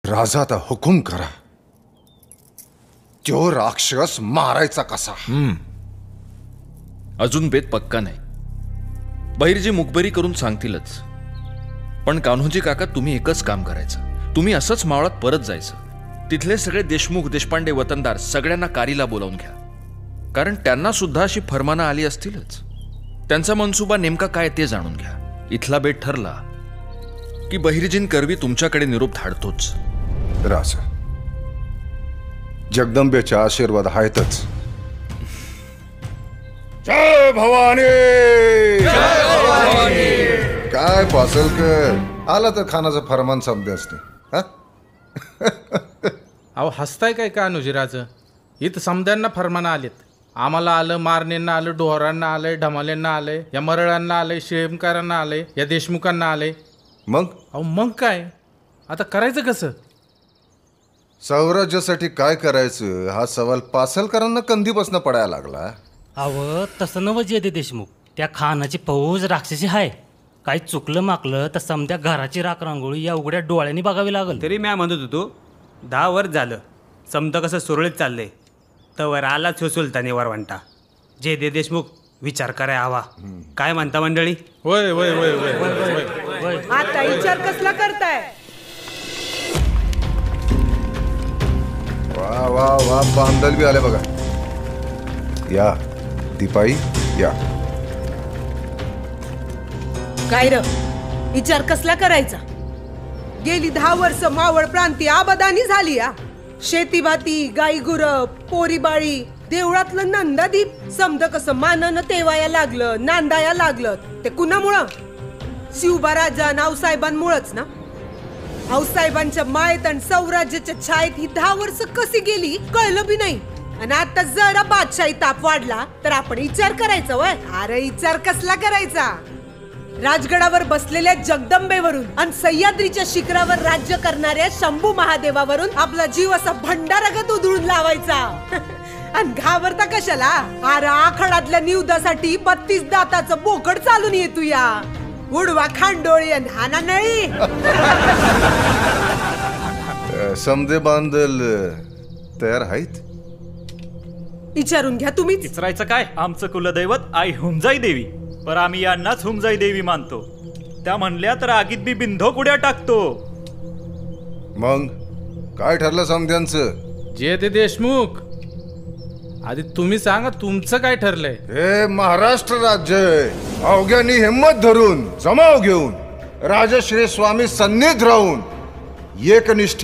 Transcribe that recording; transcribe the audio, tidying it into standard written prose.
राजाचा हुकूम करा, तो राक्षस मारायचा कसा? अजून बेत पक्का नाही. बहिर्जी मुखबरी करून सांगतीलच. पण कान्होजी काका, तुम्ही एकच काम करायचं. तुम्ही असंच मावळात परत जायचं. तिथले सगळे देशमुख देशपांडे वतनदार सगळ्यांना कारीला बोलावून घ्या. कारण त्यांना सुद्धा अशी फरमानं आली असतीलच. त्यांचा मनसुबा नेमका काय ते जाणून घ्या. इथला बेट ठरला की बहिर्जीन करवी तुमच्याकडे निरोप धाडतोच. राजा, जगदंबेचा आशीर्वाद आहेतच. जय भवानी! काय पासलकर आला तर खानाचं फरमान समजे असते. अहो हसताय काय का अनुजीराज? इथं समद्यांना फरमानं आलेत. आम्हाला आलं, मारणेंना आलं, डोहरांना आलंय, ढमालेंना आलंय, या मरळांना आलंय, शेमकारांना आलंय, या देशमुखांना आलंय. मग अहो मग काय आता करायचं कसं? स्वराज्यासाठी काय करायचं हा सवाल पासलकरांना कंदीपासून पडायला लागला. अव तसं नवं जे देशमुख, त्या खानाची फौज राक्षसी हाय. काही चुकलं माकलं तर समध्या घराची राख रांगोळी या उघड्या डोळ्यांनी बघावी लागल. तरी म्या म्हणत होतो 10 वर्ष झालं समजा कसं सुरळीत चाललंय, तवर आलाच हो सुलतानी वरवंटा. जे दे देशमुख विचार कराय हवा. काय म्हणता मंडळी? होय होय होय होय होय. आता विचार कसला करताय? वा वा वा, बांदल बी आले बघा. या दीपाई या. काय र विचार कसला करायचा? गेली 10 वर्ष मावळ प्रांती आबादानी झाली. शेती भाती, गाई गुर, पोरी बाळी, देवळातलं नंदादीप समद कसं मानन तेवाया लागलं, नांदाया लागलं. ते कुणामुळं? शिवबा राजा आऊसाहेबांमुळंच ना. आऊसाहेबांच्या मायेत आणि स्वराज्याच्या छायेत ही 10 वर्ष कशी गेली कळलं बी नाही. आणि आता जरा बादशाही ताप वाढला तर आपण विचार करायचा. वय अरे विचार कसला करायचा? राजगडावर बसलेल्या जगदंबेवरून आणि सह्याद्रीच्या शिखरावर राज्य करणाऱ्या शंभू महादेवावरून आपला जीव असा भंडारागत उधळून लावायचा. आणि घाबरता कशाला? अरे आखाडातल्या निवदासाठी 32 दाताचं बोकड चालून येतो. या उडवा खांडोळी आणि हाना नळी. समजे बांदल तयार आहेत? विचारून घ्या तुम्हीच. विचारायचं काय? आमचं कुलदैवत आई हुमजाई देवी. पर आम्ही यांनाच हुमजाई देवी मानतो. त्या म्हणल्या तर आगीत बी बिंधो कुड्या टाकतो. मग काय ठरलं समध्यांचं? जे ते देशमुख, आधी तुम्ही सांगा तुमचं काय ठरलंय? हे महाराष्ट्र राज्य अवघ्यांनी हिम्मत धरून जमाव घेऊन राजश्री स्वामी सन्निध राहून एकनिष्ठ